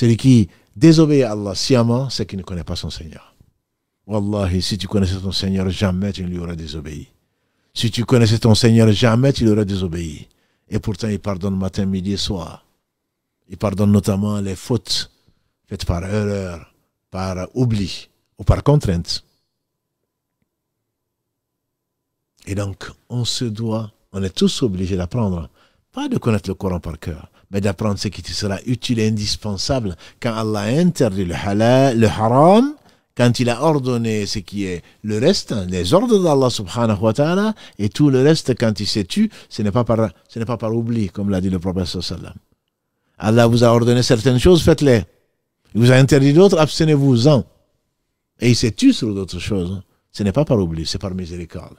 Celui qui désobéit à Allah sciemment, c'est qu'il ne connaît pas son Seigneur. Wallahi, si tu connaissais ton Seigneur, jamais tu ne lui aurais désobéi. Si tu connaissais ton Seigneur, jamais tu lui aurais désobéi. Et pourtant, il pardonne matin, midi et soir. Il pardonne notamment les fautes faites par erreur, par oubli ou par contrainte. Et donc, on est tous obligés d'apprendre, pas de connaître le Coran par cœur, mais d'apprendre ce qui te sera utile et indispensable quand Allah a interdit le halal, le haram, quand il a ordonné ce qui est le reste, les ordres d'Allah subhanahu wa ta'ala, et tout le reste, quand il s'est tu, ce n'est pas par oubli, comme l'a dit le prophète sallallahu alayhi wa sallam. Allah vous a ordonné certaines choses, faites-les. Il vous a interdit d'autres, abstenez-vous-en. Et il s'est tu sur d'autres choses. Ce n'est pas par oubli, c'est par miséricorde.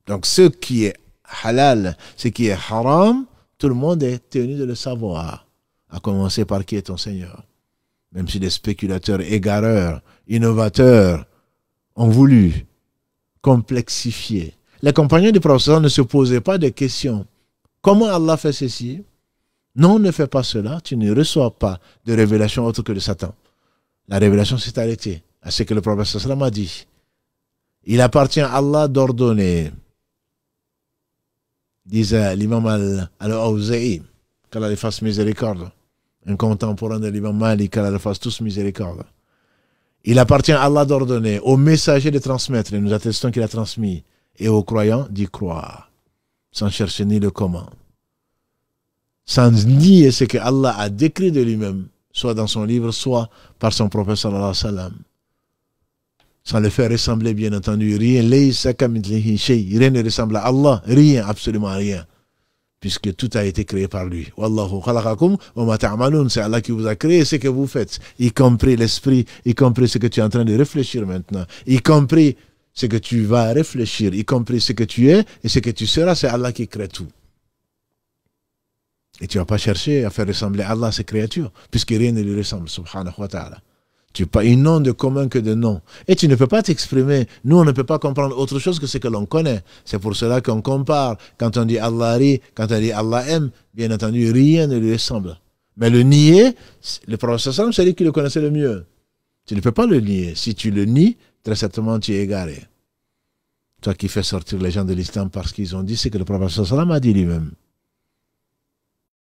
Donc ce qui est halal, ce qui est haram, tout le monde est tenu de le savoir. À commencer par qui est ton Seigneur. Même si les spéculateurs égareurs, innovateurs, ont voulu complexifier. Les compagnons du prophète ne se posaient pas de questions. Comment Allah fait ceci? Non, ne fais pas cela, tu ne reçois pas de révélation autre que de Satan. La révélation s'est arrêtée à ce que le prophète sallam a dit. Il appartient à Allah d'ordonner, disait l'imam al-Awza'i, qu'Allah les fasse miséricorde, un contemporain de l'imam Malik, qu'Allah les fasse tous miséricorde. Il appartient à Allah d'ordonner, aux messagers de transmettre, et nous attestons qu'il a transmis, et aux croyants d'y croire, sans chercher ni le comment. Sans nier ce que Allah a décrit de lui-même, soit dans son livre, soit par son prophète sallallahu alayhi wa sallam. Sans le faire ressembler, bien entendu, rien. Rien ne ressemble à Allah, rien, absolument rien. Puisque tout a été créé par lui. Wallahu khalaqakum wa ma ta'malun. C'est Allah qui vous a créé ce que vous faites, y compris l'esprit, y compris ce que tu es en train de réfléchir maintenant, y compris ce que tu vas réfléchir, y compris ce que tu es et ce que tu seras, c'est Allah qui crée tout. Et tu ne vas pas chercher à faire ressembler Allah à ses créatures, puisque rien ne lui ressemble, subhanahu wa ta'ala. Tu n'as pas une nom de commun que de nom. Et tu ne peux pas t'exprimer. Nous, on ne peut pas comprendre autre chose que ce que l'on connaît. C'est pour cela qu'on compare. Quand on dit Allah rit, quand on dit Allah aime, bien entendu, rien ne lui ressemble. Mais le nier, le prophète sallam, c'est lui qui le connaissait le mieux. Tu ne peux pas le nier. Si tu le nies, très certainement, tu es égaré. Toi qui fais sortir les gens de l'islam parce qu'ils ont dit ce que le prophète sallam a dit lui-même.